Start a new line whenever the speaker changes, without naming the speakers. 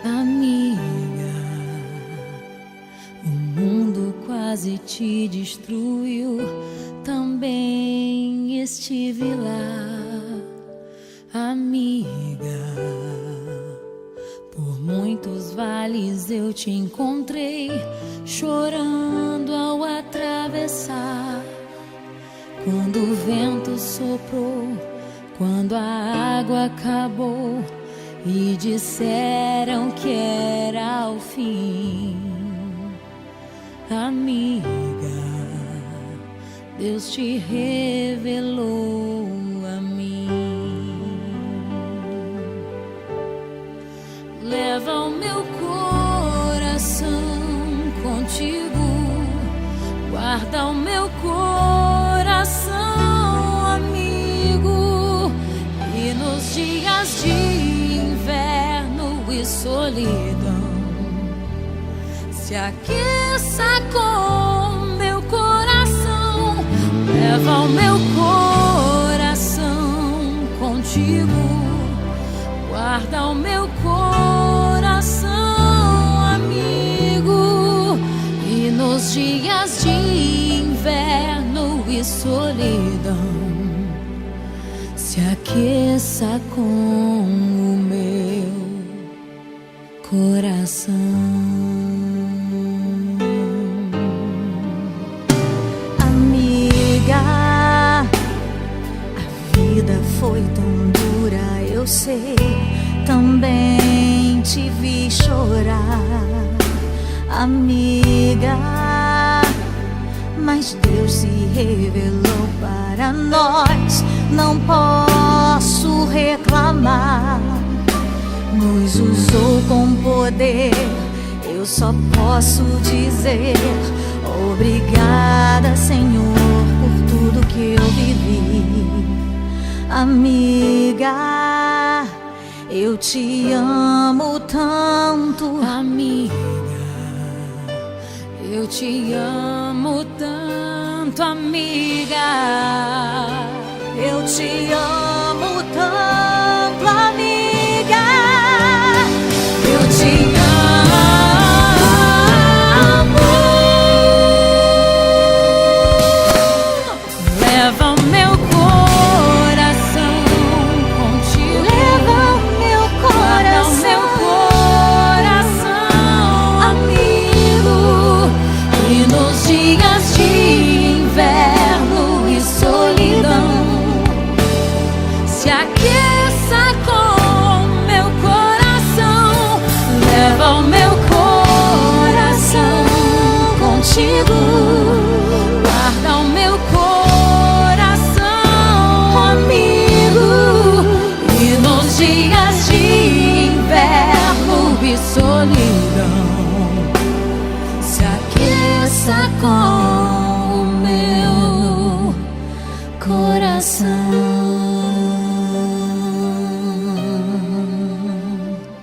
Amiga, o mundo quase te destruiu, também estive lá. Amiga, por muitos vales eu te encontrei, chorando ao atravessar. Quando o vento soprou, quando a água acabou e disseram que era o fim. Amiga, Deus te revelou a mim. Leva o meu coração contigo, guarda o meu coração, amigo. E nos dias de inverno e solidão, se aqueça com meu coração. Leva o meu coração contigo, guarda o meu coração, amigo. E nos dias de inverno e solidão, se aqueça com o meu coração.
Amiga, a vida foi tão dura, eu sei, também te vi chorar. Amiga, mas Deus se revelou para nós, não posso reclamar. Nos usou com poder, eu só posso dizer obrigada, Senhor, por tudo que eu vivi. Amiga, eu te amo tanto.
Amiga, eu te amo tanto, amiga.
Eu te amo tanto, amiga. Eu te amo.
Leva o meu coração contigo,
Leva o meu coração,
amigo. E nos dias de inverno e solidão, se aqueça com meu coração. Leva o meu coração contigo, guarda o meu coração, amigo. E nos dias de inverno e solidão,